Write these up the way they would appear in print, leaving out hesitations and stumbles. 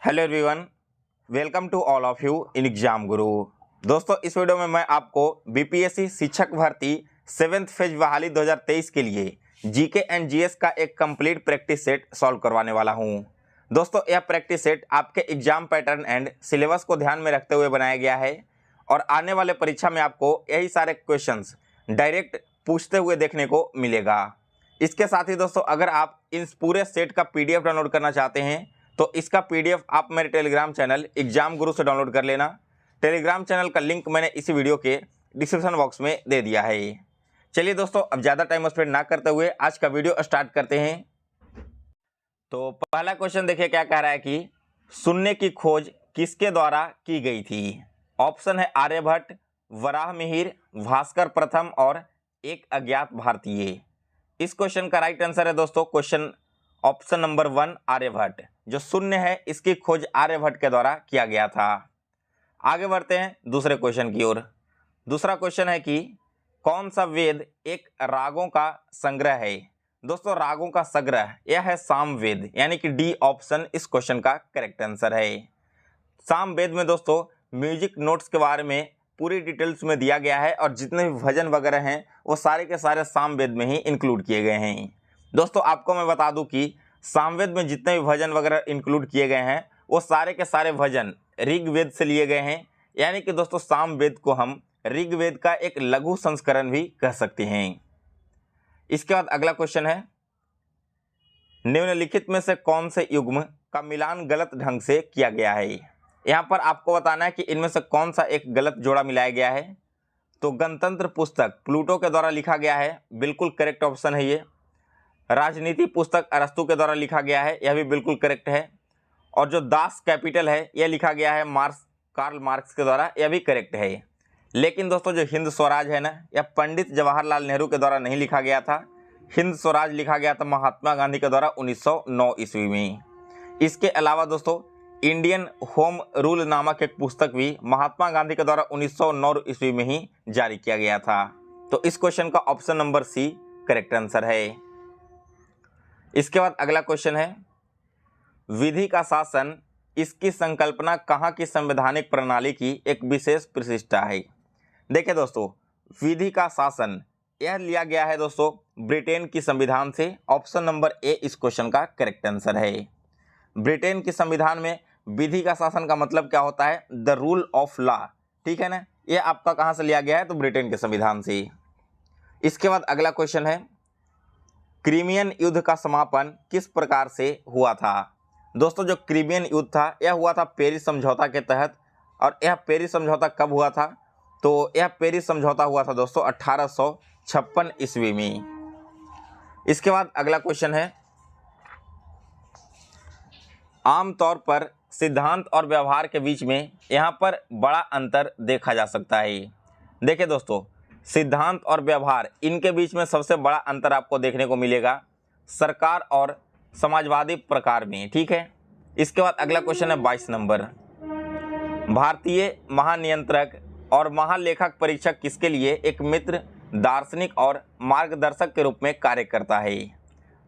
Hello everyone, welcome to all of you in Exam Guru. दोस्तों, इस video में मैं आपको बीपीएससी शिक्षक भर्ती 7th फेज बहाली 2023 के लिए जीके एंड जीएस का एक कंप्लीट प्रैक्टिस सेट सॉल्व करवाने वाला हूं। दोस्तों, यह प्रैक्टिस सेट आपके एग्जाम पैटर्न एंड सिलेबस को ध्यान में रखते हुए बनाया गया है और आने वाले परीक्षा में आपको यही सारे क्वेश्चंस डायरेक्ट पूछते हुए देखने को मिलेगा। इसके साथ ही दोस्तों, अगर आप इस पूरे सेट का पीडीएफ डाउनलोड करना चाहते हैं तो इसका पीडीएफ आप मेरे टेलीग्राम चैनल एग्जाम गुरु से डाउनलोड कर लेना। टेलीग्राम चैनल का लिंक मैंने इसी वीडियो के डिस्क्रिप्शन बॉक्स में दे दिया है। चलिए दोस्तों, अब ज़्यादा टाइम स्पेंड ना करते हुए आज का वीडियो स्टार्ट करते हैं। तो पहला क्वेश्चन देखिए क्या कह रहा है कि शून्य की खोज किसके द्वारा की गई थी। ऑप्शन है आर्यभट्ट, वराहमिहिर, भास्कर प्रथम और एक अज्ञात भारतीय। इस क्वेश्चन का राइट आंसर है दोस्तों क्वेश्चन ऑप्शन नंबर 1 आर्यभट्ट। जो शून्य है इसकी खोज आर्यभट्ट के द्वारा किया गया था। आगे बढ़ते हैं दूसरे क्वेश्चन की ओर। दूसरा क्वेश्चन है कि कौन सा वेद एक रागों का संग्रह है। दोस्तों, रागों का संग्रह यह है सामवेद, यानी कि डी ऑप्शन इस क्वेश्चन का करेक्ट आंसर है। सामवेद में दोस्तों म्यूजिक नोट्स के बारे में पूरी डिटेल्स में दिया गया है और जितने भी भजन वगैरह हैं वो सारे के सारे सामवेद में ही इंक्लूड किए गए हैं। दोस्तों, आपको मैं बता दूं कि सामवेद में जितने भी भजन वगैरह इंक्लूड किए गए हैं वो सारे के सारे भजन ऋग्वेद से लिए गए हैं, यानी कि दोस्तों सामवेद को हम ऋग्वेद का एक लघु संस्करण भी कह सकते हैं। इसके बाद अगला क्वेश्चन है, निम्नलिखित में से कौन से युग्म का मिलान गलत ढंग से किया गया है। यहाँ पर आपको बताना है कि इनमें से कौन सा एक गलत जोड़ा मिलाया गया है। तो गणतंत्र पुस्तक प्लूटो के द्वारा लिखा गया है, बिल्कुल करेक्ट ऑप्शन है ये। राजनीति पुस्तक अरस्तु के द्वारा लिखा गया है, यह भी बिल्कुल करेक्ट है। और जो दास कैपिटल है यह लिखा गया है कार्ल मार्क्स के द्वारा, यह भी करेक्ट है। लेकिन दोस्तों जो हिंद स्वराज है ना, यह पंडित जवाहरलाल नेहरू के द्वारा नहीं लिखा गया था। हिंद स्वराज लिखा गया था महात्मा गांधी के द्वारा 1909 ईस्वी में। इसके अलावा दोस्तों इंडियन होम रूल नामक एक पुस्तक भी महात्मा गांधी के द्वारा 1909 ईस्वी में ही जारी किया गया था। तो इस क्वेश्चन का option number C correct answer है। इसके बाद अगला क्वेश्चन है, विधि का शासन इसकी संकल्पना कहाँ की संवैधानिक प्रणाली की एक विशेष विशिष्टता है। देखिए दोस्तों, विधि का शासन यह लिया गया है दोस्तों ब्रिटेन की संविधान से। ऑप्शन नंबर ए इस क्वेश्चन का करेक्ट आंसर है। ब्रिटेन की संविधान में विधि का शासन का मतलब क्या होता है, द रूल ऑफ लॉ, ठीक है ना। यह आपका कहाँ से लिया गया है, तो ब्रिटेन के संविधान से। इसके बाद अगला क्वेश्चन है, क्रीमियन युद्ध का समापन किस प्रकार से हुआ था। दोस्तों जो क्रीमियन युद्ध था यह हुआ था पेरिस समझौता के तहत। और यह पेरिस समझौता कब हुआ था, तो यह पेरिस समझौता हुआ था दोस्तों 1856 ईस्वी में। इसके बाद अगला क्वेश्चन है, आमतौर पर सिद्धांत और व्यवहार के बीच में यहाँ पर बड़ा अंतर देखा जा सकता है। देखिए दोस्तों, सिद्धांत और व्यवहार इनके बीच में सबसे बड़ा अंतर आपको देखने को मिलेगा सरकार और समाजवादी प्रकार में, ठीक है। इसके बाद अगला क्वेश्चन है 22 नंबर, भारतीय महानियंत्रक और महालेखक परीक्षक किसके लिए एक मित्र, दार्शनिक और मार्गदर्शक के रूप में कार्य करता है।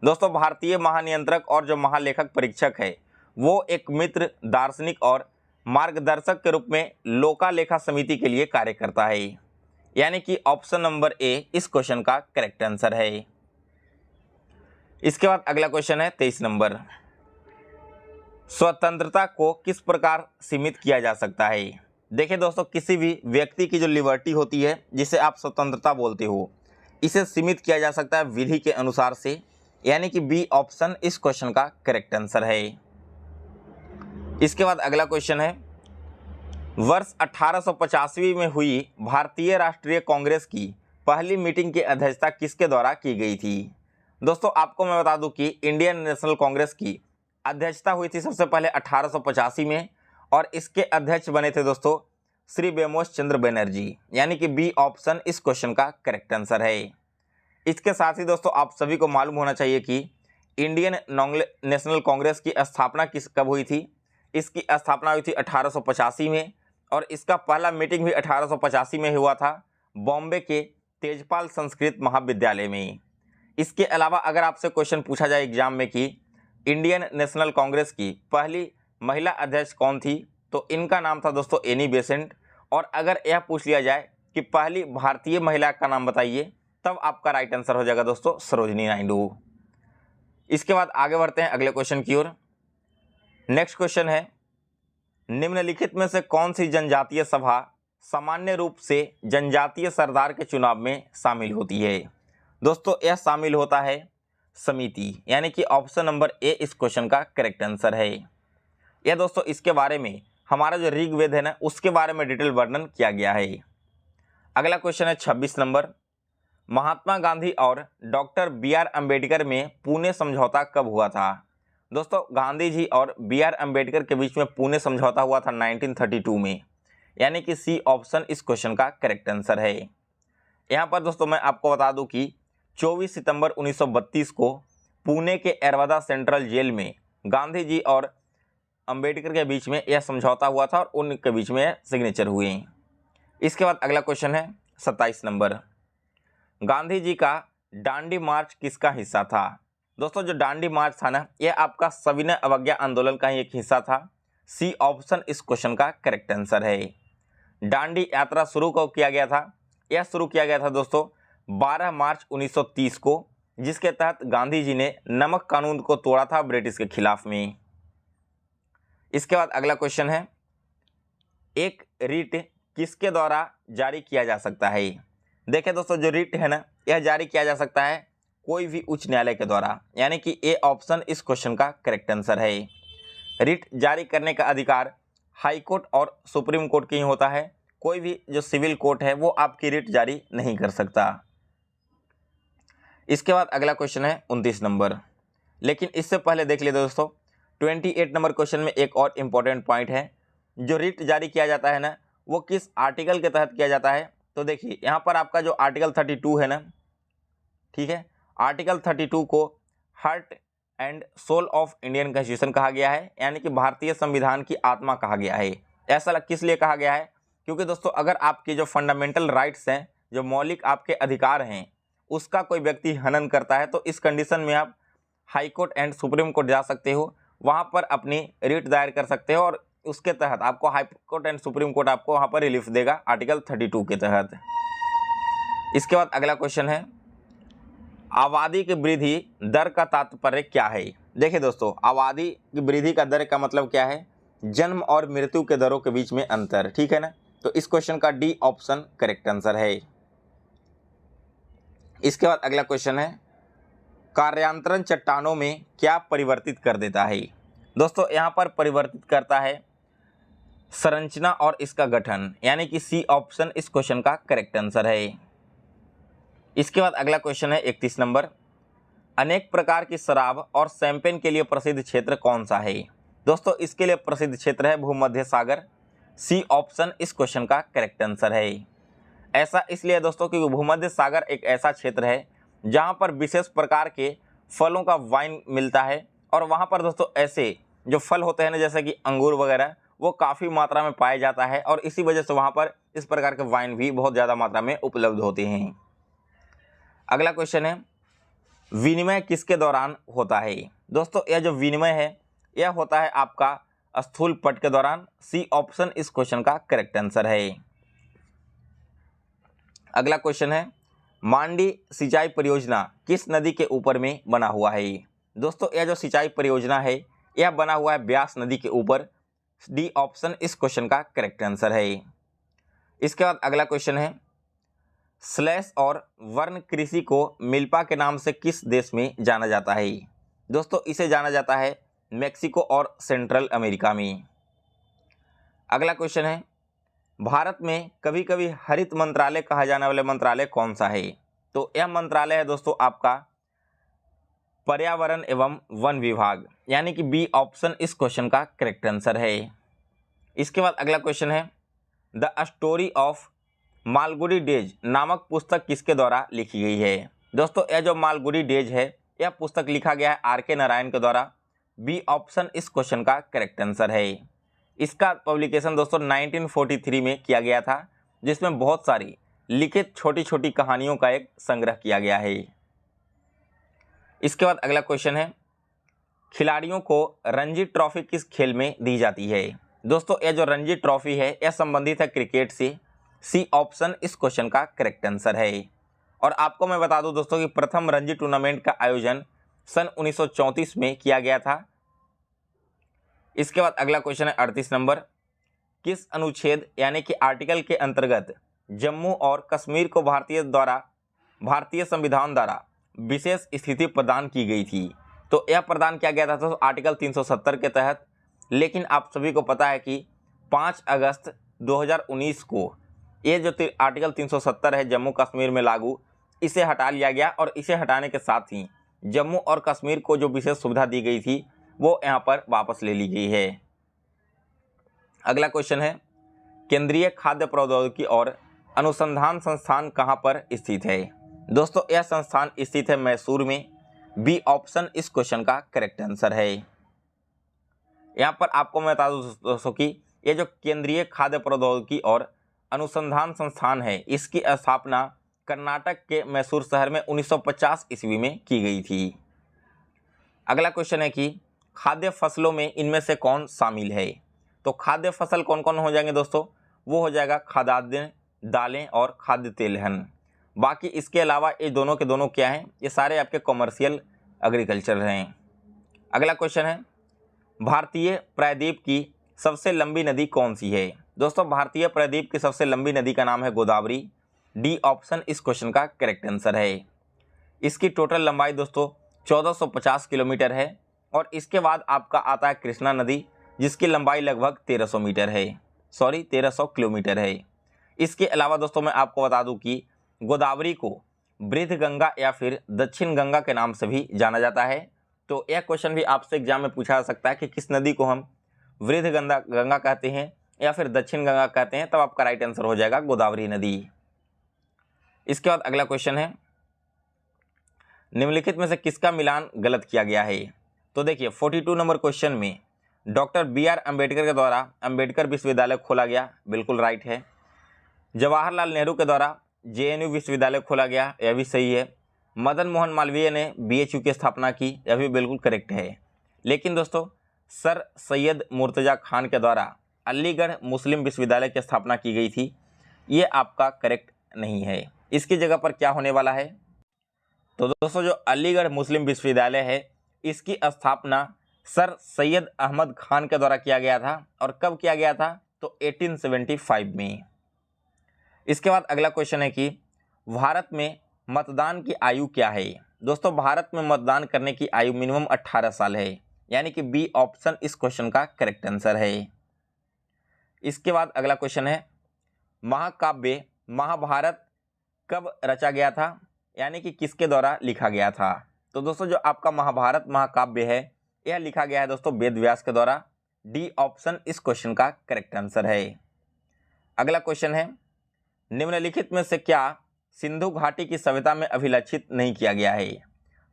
दोस्तों भारतीय महानियंत्रक और जो महालेखक परीक्षक है वो एक मित्र, दार्शनिक और मार्गदर्शक के रूप में लोकालेखा समिति के लिए कार्य करता है, यानी कि ऑप्शन नंबर ए इस क्वेश्चन का करेक्ट आंसर है। इसके बाद अगला क्वेश्चन है 23 नंबर, स्वतंत्रता को किस प्रकार सीमित किया जा सकता है। देखिए दोस्तों, किसी भी व्यक्ति की जो लिबर्टी होती है जिसे आप स्वतंत्रता बोलते हो, इसे सीमित किया जा सकता है विधि के अनुसार से, यानी कि बी ऑप्शन इस क्वेश्चन का करेक्ट आंसर है। इसके बाद अगला क्वेश्चन है, वर्ष 1885 में हुई भारतीय राष्ट्रीय कांग्रेस की पहली मीटिंग की अध्यक्षता किसके द्वारा की गई थी। दोस्तों आपको मैं बता दूं कि इंडियन नेशनल कांग्रेस की अध्यक्षता हुई थी सबसे पहले 1885 में और इसके अध्यक्ष बने थे दोस्तों श्री बेमोस चंद्र बनर्जी, यानी कि बी ऑप्शन इस क्वेश्चन का करेक्ट आंसर है। इसके साथ ही दोस्तों आप सभी को मालूम होना चाहिए कि इंडियन नेशनल कांग्रेस की स्थापना कब हुई थी। इसकी स्थापना हुई थी 1885 में और इसका पहला मीटिंग भी 1885 में हुआ था बॉम्बे के तेजपाल संस्कृत महाविद्यालय में। इसके अलावा अगर आपसे क्वेश्चन पूछा जाए एग्जाम में कि इंडियन नेशनल कांग्रेस की पहली महिला अध्यक्ष कौन थी? तो इनका नाम था दोस्तों एनी बेसेंट। और अगर यह पूछ लिया जाए कि पहली भारतीय महिला का नाम बताइए, तब आपका राइट आंसर हो जाएगा दोस्तों सरोजिनी नायडू। इसके बाद आगे बढ़ते हैं अगले क्वेश्चन की ओर। नेक्स्ट क्वेश्चन है, निम्नलिखित में से कौन सी जनजातीय सभा सामान्य रूप से जनजातीय सरदार के चुनाव में शामिल होती है? दोस्तों यह शामिल होता है समिति, यानी कि ऑप्शन नंबर ए इस क्वेश्चन का करेक्ट आंसर है। यह दोस्तों इसके बारे में हमारा जो ऋग्वेद है ना, उसके बारे में डिटेल वर्णन किया गया है। अगला क्वेश्चन है 26 नंबर, महात्मा गांधी और डॉक्टर बी.आर. अम्बेडकर में पुणे समझौता कब हुआ था? दोस्तों गांधी जी और बी.आर. अम्बेडकर के बीच में पुणे समझौता हुआ था 1932 में, यानी कि सी ऑप्शन इस क्वेश्चन का करेक्ट आंसर है। यहाँ पर दोस्तों मैं आपको बता दूं कि 24 सितंबर 1932 को पुणे के एरवदा सेंट्रल जेल में गांधी जी और अंबेडकर के बीच में यह समझौता हुआ था और उनके बीच में सिग्नेचर हुए। इसके बाद अगला क्वेश्चन है 27 नंबर, गांधी जी का दांडी मार्च किसका हिस्सा था? दोस्तों जो दांडी मार्च था ना, यह आपका सविनय अवज्ञा आंदोलन का ही एक हिस्सा था। सी ऑप्शन इस क्वेश्चन का करेक्ट आंसर है। दांडी यात्रा शुरू कब किया गया था? यह शुरू किया गया था दोस्तों 12 मार्च 1930 को, जिसके तहत गांधी जी ने नमक कानून को तोड़ा था ब्रिटिश के खिलाफ में। इसके बाद अगला क्वेश्चन है, एक रिट किसके द्वारा जारी किया जा सकता है? देखिए दोस्तों जो रिट है ना, यह जारी किया जा सकता है कोई भी उच्च न्यायालय के द्वारा, यानी कि ए ऑप्शन इस क्वेश्चन का करेक्ट आंसर है। रिट जारी करने का अधिकार हाई कोर्ट और सुप्रीम कोर्ट के ही होता है। कोई भी जो सिविल कोर्ट है वो आपकी रिट जारी नहीं कर सकता। इसके बाद अगला क्वेश्चन है 29 नंबर, लेकिन इससे पहले देख लेते दोस्तों 28 नंबर क्वेश्चन में एक और इम्पोर्टेंट पॉइंट है। जो रिट जारी किया जाता है ना, वो किस आर्टिकल के तहत किया जाता है? तो देखिए यहाँ पर आपका जो आर्टिकल 32 है ना, ठीक है, आर्टिकल 32 को heart and soul of Indian constitution कहा गया है, यानी कि भारतीय संविधान की आत्मा कहा गया है। ऐसा किस लिए कहा गया है? क्योंकि दोस्तों अगर आपके जो फंडामेंटल राइट्स हैं, जो मौलिक आपके अधिकार हैं, उसका कोई व्यक्ति हनन करता है तो इस कंडीशन में आप high court and supreme court जा सकते हो, वहाँ पर अपनी रिट दायर कर सकते हो और उसके तहत आपको high court and supreme court आपको वहाँ पर रिलीफ देगा आर्टिकल 32 के तहत। इसके बाद अगला क्वेश्चन है, आबादी की वृद्धि दर का तात्पर्य क्या है? देखिए दोस्तों आबादी की वृद्धि का दर का मतलब क्या है? जन्म और मृत्यु के दरों के बीच में अंतर, ठीक है ना। तो इस क्वेश्चन का डी ऑप्शन करेक्ट आंसर है। इसके बाद अगला क्वेश्चन है, कार्यांतरण चट्टानों में क्या परिवर्तित कर देता है? दोस्तों यहाँ पर परिवर्तित करता है संरचना और इसका गठन, यानी कि सी ऑप्शन इस क्वेश्चन का करेक्ट आंसर है। इसके बाद अगला क्वेश्चन है 31 नंबर, अनेक प्रकार की शराब और शैंपेन के लिए प्रसिद्ध क्षेत्र कौन सा है? दोस्तों इसके लिए प्रसिद्ध क्षेत्र है भूमध्य सागर। सी ऑप्शन इस क्वेश्चन का करेक्ट आंसर है। ऐसा इसलिए दोस्तों क्योंकि भूमध्य सागर एक ऐसा क्षेत्र है जहां पर विशेष प्रकार के फलों का वाइन मिलता है और वहां पर दोस्तों ऐसे जो फल होते हैं ना, जैसे कि अंगूर वगैरह, वो काफ़ी मात्रा में पाया जाता है और इसी वजह से वहां पर इस प्रकार के वाइन भी बहुत ज़्यादा मात्रा में उपलब्ध होते हैं। अगला क्वेश्चन है, विनिमय किसके दौरान होता है? दोस्तों यह जो विनिमय है यह होता है आपका स्थूल पट के दौरान। सी ऑप्शन इस क्वेश्चन का करेक्ट आंसर है। अगला क्वेश्चन है, मांडी सिंचाई परियोजना किस नदी के ऊपर में बना हुआ है? दोस्तों यह जो सिंचाई परियोजना है यह बना हुआ है ब्यास नदी के ऊपर। डी ऑप्शन इस क्वेश्चन का करेक्ट आंसर है। इसके बाद अगला क्वेश्चन है, स्लैश और वर्ण कृषि को मिल्पा के नाम से किस देश में जाना जाता है? दोस्तों इसे जाना जाता है मेक्सिको और सेंट्रल अमेरिका में। अगला क्वेश्चन है, भारत में कभी कभी हरित मंत्रालय कहा जाने वाले मंत्रालय कौन सा है? तो यह मंत्रालय है दोस्तों आपका पर्यावरण एवं वन विभाग, यानी कि बी ऑप्शन इस क्वेश्चन का करेक्ट आंसर है। इसके बाद अगला क्वेश्चन है, the story of Malgudi days नामक पुस्तक किसके द्वारा लिखी गई है? दोस्तों यह जो मालगुडी डेज है यह पुस्तक लिखा गया है आर के नारायण के द्वारा। बी ऑप्शन इस क्वेश्चन का करेक्ट आंसर है। इसका पब्लिकेशन दोस्तों 1943 में किया गया था, जिसमें बहुत सारी लिखित छोटी छोटी कहानियों का एक संग्रह किया गया है। इसके बाद अगला क्वेश्चन है, खिलाड़ियों को रणजी ट्रॉफी किस खेल में दी जाती है? दोस्तों यह जो रणजी ट्रॉफी है यह संबंधित है क्रिकेट से। सी ऑप्शन इस क्वेश्चन का करेक्ट आंसर है। और आपको मैं बता दूं दोस्तों कि प्रथम रणजी टूर्नामेंट का आयोजन सन 1934 में किया गया था। इसके बाद अगला क्वेश्चन है 38 नंबर। किस अनुच्छेद यानी कि आर्टिकल के अंतर्गत जम्मू और कश्मीर को भारतीय संविधान द्वारा विशेष स्थिति प्रदान की गई थी? तो यह प्रदान किया गया था तो आर्टिकल 370 के तहत। लेकिन आप सभी को पता है कि 5 अगस्त 2019 को ये जो आर्टिकल 370 है जम्मू कश्मीर में लागू, इसे हटा लिया गया और इसे हटाने के साथ ही जम्मू और कश्मीर को जो विशेष सुविधा दी गई थी वो यहाँ पर वापस ले ली गई है। अगला क्वेश्चन है केंद्रीय खाद्य प्रौद्योगिकी और अनुसंधान संस्थान कहाँ पर स्थित है? दोस्तों यह संस्थान स्थित है मैसूर में। बी ऑप्शन इस क्वेश्चन का करेक्ट आंसर है। यहाँ पर आपको मैं बता दूं दोस्तों कि ये जो केंद्रीय खाद्य प्रौद्योगिकी और अनुसंधान संस्थान है इसकी स्थापना कर्नाटक के मैसूर शहर में 1950 ईस्वी में की गई थी। अगला क्वेश्चन है कि खाद्य फसलों में इनमें से कौन शामिल है? तो खाद्य फसल कौन कौन हो जाएंगे दोस्तों? वो हो जाएगा खाद्यान्न, दालें और खाद्य तेलहन। बाकी इसके अलावा ये दोनों के दोनों क्या हैं? ये सारे आपके कॉमर्शियल एग्रीकल्चर हैं। अगला क्वेश्चन है भारतीय प्रायद्वीप की सबसे लंबी नदी कौन सी है? दोस्तों भारतीय प्रायद्वीप की सबसे लंबी नदी का नाम है गोदावरी। डी ऑप्शन इस क्वेश्चन का करेक्ट आंसर है। इसकी टोटल लंबाई दोस्तों 1450 किलोमीटर है। और इसके बाद आपका आता है कृष्णा नदी जिसकी लंबाई लगभग 1300 मीटर है, 1300 किलोमीटर है। इसके अलावा दोस्तों मैं आपको बता दूं कि गोदावरी को वृद्ध गंगा या फिर दक्षिण गंगा के नाम से भी जाना जाता है। तो यह क्वेश्चन भी आपसे एग्जाम में पूछा जा सकता है कि किस नदी को हम वृद्ध गंगा कहते हैं या फिर दक्षिण गंगा कहते हैं, तब आपका राइट आंसर हो जाएगा गोदावरी नदी। इसके बाद अगला क्वेश्चन है निम्नलिखित में से किसका मिलान गलत किया गया है? तो देखिए 42 नंबर क्वेश्चन में डॉक्टर BR अम्बेडकर के द्वारा अम्बेडकर विश्वविद्यालय खोला गया, बिल्कुल राइट है। जवाहरलाल नेहरू के द्वारा JNU विश्वविद्यालय खोला गया, यह भी सही है। मदन मोहन मालवीय ने BHU की स्थापना की, यह भी बिल्कुल करेक्ट है। लेकिन दोस्तों सर सैयद मुर्तज़ा खान के द्वारा अलीगढ़ मुस्लिम विश्वविद्यालय की स्थापना की गई थी, ये आपका करेक्ट नहीं है। इसकी जगह पर क्या होने वाला है? तो दोस्तों जो अलीगढ़ मुस्लिम विश्वविद्यालय है इसकी स्थापना सर सैयद अहमद खान के द्वारा किया गया था। और कब किया गया था? तो 1875 में। इसके बाद अगला क्वेश्चन है कि भारत में मतदान की आयु क्या है? दोस्तों भारत में मतदान करने की आयु मिनिमम 18 साल है, यानी कि बी ऑप्शन इस क्वेश्चन का करेक्ट आंसर है। इसके बाद अगला क्वेश्चन है महाकाव्य महाभारत कब रचा गया था, यानी कि किसके द्वारा लिखा गया था? तो दोस्तों जो आपका महाभारत महाकाव्य है यह लिखा गया है दोस्तों वेद व्यास के द्वारा। डी ऑप्शन इस क्वेश्चन का करेक्ट आंसर है। अगला क्वेश्चन है निम्नलिखित में से क्या सिंधु घाटी की सभ्यता में अभिलक्षित नहीं किया गया है?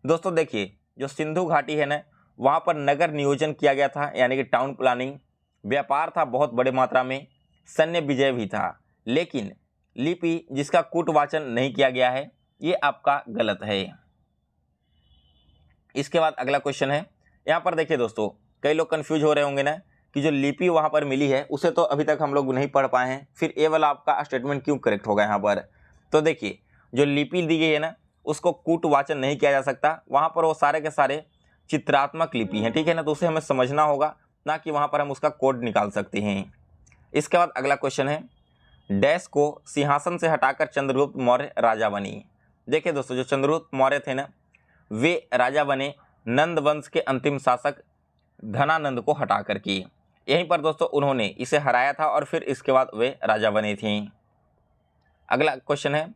दोस्तों देखिए जो सिंधु घाटी है ना वहाँ पर नगर नियोजन किया गया था, यानी कि टाउन प्लानिंग, व्यापार था बहुत बड़े मात्रा में, सैन्य विजय भी था, लेकिन लिपि जिसका कूटवाचन नहीं किया गया है ये आपका गलत है। इसके बाद अगला क्वेश्चन है, यहाँ पर देखिए दोस्तों कई लोग कंफ्यूज हो रहे होंगे ना कि जो लिपि वहाँ पर मिली है उसे तो अभी तक हम लोग नहीं पढ़ पाए हैं, फिर ये वाला आपका स्टेटमेंट क्यों करेक्ट होगा यहाँ पर? तो देखिए जो लिपि दी गई है ना उसको कूटवाचन नहीं किया जा सकता, वहाँ पर वो सारे के सारे चित्रात्मक लिपि हैं, ठीक है ना, तो उसे हमें समझना होगा, ना कि वहाँ पर हम उसका कोड निकाल सकते हैं। इसके बाद अगला क्वेश्चन है डैश को सिंहासन से हटाकर चंद्रगुप्त मौर्य राजा बनी। देखिए दोस्तों जो चंद्रगुप्त मौर्य थे ना वे राजा बने नंद वंश के अंतिम शासक धनानंद को हटा कर के। यहीं पर दोस्तों उन्होंने इसे हराया था और फिर इसके बाद वे राजा बने थे। अगला क्वेश्चन है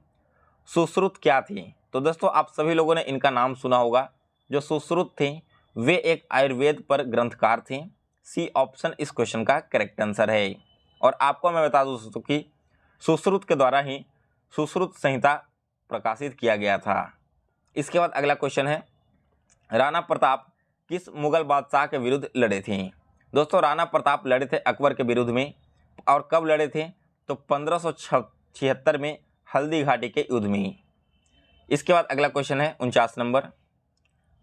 सुश्रुत क्या थी? तो दोस्तों आप सभी लोगों ने इनका नाम सुना होगा। जो सुश्रुत थे वे एक आयुर्वेद पर ग्रंथकार थे। सी ऑप्शन इस क्वेश्चन का करेक्ट आंसर है। और आपको मैं बता दूं दोस्तों कि सुश्रुत के द्वारा ही सुश्रुत संहिता प्रकाशित किया गया था। इसके बाद अगला क्वेश्चन है राणा प्रताप किस मुगल बादशाह के विरुद्ध लड़े थे? दोस्तों राणा प्रताप लड़े थे अकबर के विरुद्ध में। और कब लड़े थे? तो 1576 में हल्दी घाटी के युद्ध में। इसके बाद अगला क्वेश्चन है 49 नंबर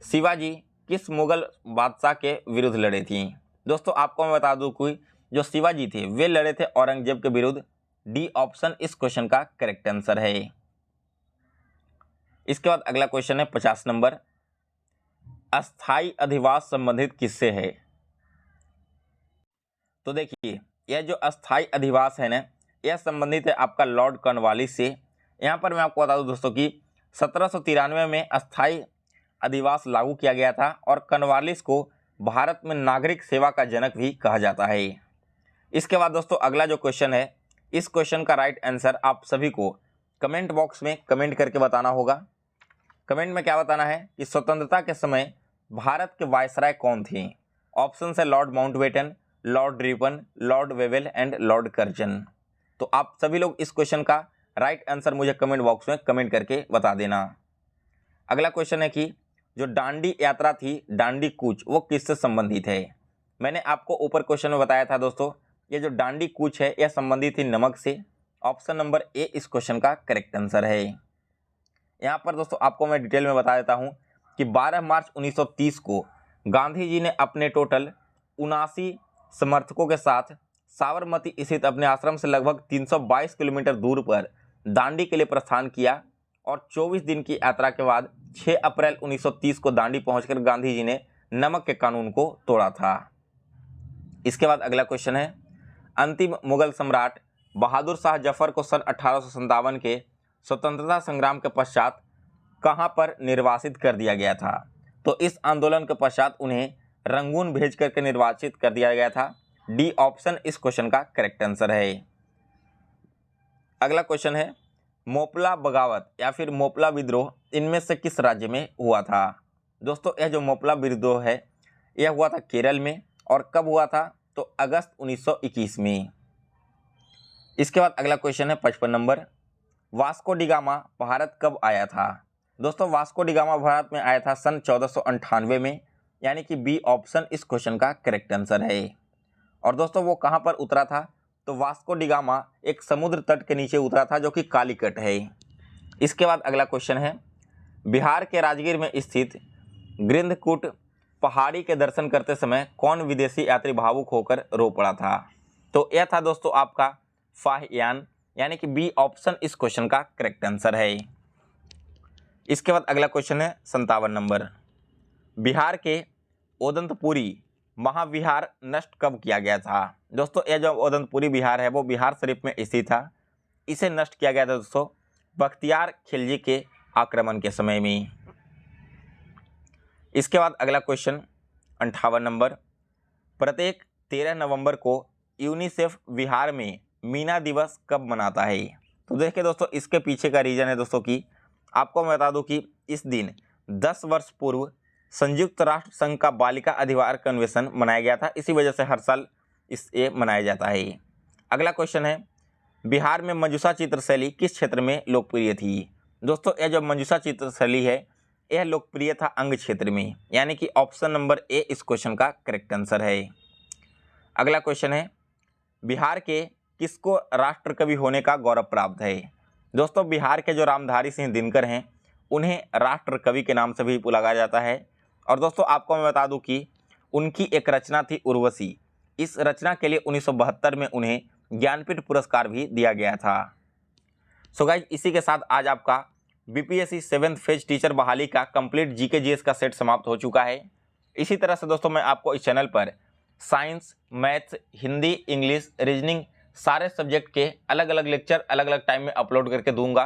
शिवाजी किस मुगल बादशाह के विरुद्ध लड़े थी? दोस्तों आपको मैं बता दूं कि जो शिवाजी थे वे लड़े थे औरंगजेब के विरुद्ध। डी ऑप्शन इस क्वेश्चन का करेक्ट आंसर है। इसके बाद अगला क्वेश्चन है 50 नंबर, अस्थाई अधिवास संबंधित किससे है? तो देखिए यह जो अस्थाई अधिवास है ना, यह संबंधित है आपका लॉर्ड कॉर्नवालिस से। यहाँ पर मैं आपको बता दूं दोस्तों कि 1793 में अस्थाई अधिवास लागू किया गया था और कॉर्नवालिस को भारत में नागरिक सेवा का जनक भी कहा जाता है। इसके बाद दोस्तों अगला जो क्वेश्चन है, इस क्वेश्चन का राइट आंसर आप सभी को कमेंट बॉक्स में कमेंट करके बताना होगा। कमेंट में क्या बताना है कि स्वतंत्रता के समय भारत के वायसराय कौन थे? ऑप्शन है Lord Mountbatten, Lord Ripon, Lord Wavell and Lord Curzon. तो आप सभी लोग इस क्वेश्चन का राइट आंसर मुझे कमेंट बॉक्स में कमेंट करके बता देना। अगला क्वेश्चन है कि जो दांडी यात्रा थी, दांडी कूच, वो किससे संबंधित है? मैंने आपको ऊपर क्वेश्चन में बताया था दोस्तों, ये जो दांडी कूच है यह संबंधित थी नमक से। ऑप्शन नंबर ए इस क्वेश्चन का करेक्ट आंसर है। यहाँ पर दोस्तों आपको मैं डिटेल में बता देता हूँ कि 12 मार्च 1930 को गांधी जी ने अपने टोटल 79 समर्थकों के साथ साबरमती स्थित अपने आश्रम से लगभग 322 किलोमीटर दूर पर दांडी के लिए प्रस्थान किया और 24 दिन की यात्रा के बाद 6 अप्रैल 1930 को दांडी पहुंचकर गांधी जी ने नमक के कानून को तोड़ा था। इसके बाद अगला क्वेश्चन है, अंतिम मुगल सम्राट बहादुर शाह जफर को सन 1857 के स्वतंत्रता संग्राम के पश्चात कहां पर निर्वासित कर दिया गया था? तो इस आंदोलन के पश्चात उन्हें रंगून भेज करके निर्वासित कर दिया गया था। डी ऑप्शन इस क्वेश्चन का करेक्ट आंसर है। अगला क्वेश्चन है, मोपला बगावत या फिर मोपला विद्रोह इनमें से किस राज्य में हुआ था? दोस्तों यह जो मोपला विद्रोह है यह हुआ था केरल में। और कब हुआ था? तो अगस्त 1921 में। इसके बाद अगला क्वेश्चन है 55 number, Vasco D gamma Bharat कब आया था? दोस्तों वास्को डी गामा भारत में आया था सन 1498 में, यानी कि बी ऑप्शन इस क्वेश्चन का करेक्ट आंसर है। और दोस्तों वो कहाँ पर उतरा था? तो वास्को डी गामा एक समुद्र तट के नीचे उतरा था जो कि कालीकट है। इसके बाद अगला क्वेश्चन है, बिहार के राजगीर में स्थित गृंधकूट पहाड़ी के दर्शन करते समय कौन विदेशी यात्री भावुक होकर रो पड़ा था? तो यह था दोस्तों आपका फाहियान, यानी कि बी ऑप्शन इस क्वेश्चन का करेक्ट आंसर है। इसके बाद अगला क्वेश्चन है 57 नंबर, बिहार के ओदंतपुरी महाविहार नष्ट कब किया गया था? दोस्तों यह जो ओदंतपुरी विहार है वो बिहार शरीफ में स्थित था। इसे नष्ट किया गया था दोस्तों बख्तियार खिलजी के आक्रमण के समय में। इसके बाद अगला क्वेश्चन 58 नंबर, प्रत्येक 13 नवंबर को यूनिसेफ बिहार में मीना दिवस कब मनाता है? तो देखिए दोस्तों इसके पीछे का रीज़न है दोस्तों कि आपको मैं बता दूं कि इस दिन 10 वर्ष पूर्व संयुक्त राष्ट्र संघ का बालिका अधिकार कन्वेंशन मनाया गया था। इसी वजह से हर साल ये मनाया जाता है। अगला क्वेश्चन है, बिहार में मंजूषा चित्रशैली किस क्षेत्र में लोकप्रिय थी? दोस्तों यह जो मंजूषा चित्रशैली है यह लोकप्रिय था अंग क्षेत्र में, यानी कि ऑप्शन नंबर ए इस क्वेश्चन का करेक्ट आंसर है। अगला क्वेश्चन है, बिहार के किसको राष्ट्र कवि होने का गौरव प्राप्त है? दोस्तों बिहार के जो रामधारी सिंह दिनकर हैं उन्हें राष्ट्र कवि के नाम से भी बुलाया जाता है। और दोस्तों आपको मैं बता दूं कि उनकी एक रचना थी उर्वशी। इस रचना के लिए 1972 में उन्हें ज्ञानपीठ पुरस्कार भी दिया गया था। सो गाइज इसी के साथ आज आपका बीपीएससी 7th फेज टीचर बहाली का कंप्लीट जीके जीएस का सेट समाप्त हो चुका है। इसी तरह से दोस्तों मैं आपको इस चैनल पर science, maths, Hindi, English, reasoning सारे सब्जेक्ट के अलग अलग लेक्चर अलग अलग टाइम में अपलोड करके दूंगा।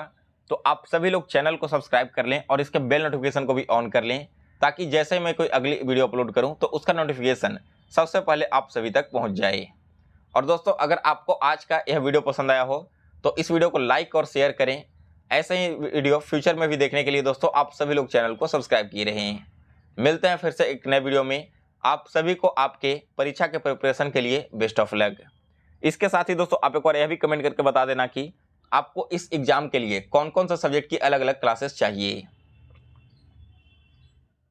तो आप सभी लोग चैनल को सब्सक्राइब कर लें और इसके बेल नोटिफिकेशन को भी ऑन कर लें, ताकि जैसे मैं कोई अगली वीडियो अपलोड करूं तो उसका नोटिफिकेशन सबसे पहले आप सभी तक पहुंच जाए। और दोस्तों अगर आपको आज का यह वीडियो पसंद आया हो तो इस वीडियो को लाइक और शेयर करें। ऐसे ही वीडियो फ्यूचर में भी देखने के लिए दोस्तों आप सभी लोग चैनल को सब्सक्राइब किए रहें। मिलते हैं फिर से एक नए वीडियो में। आप सभी को आपके परीक्षा के प्रिपरेशन के लिए बेस्ट ऑफ लक। इसके साथ ही दोस्तों आप एक बार यह भी कमेंट करके बता देना कि आपको इस एग्जाम के लिए कौन कौन सा सब्जेक्ट की अलग अलग क्लासेस चाहिए।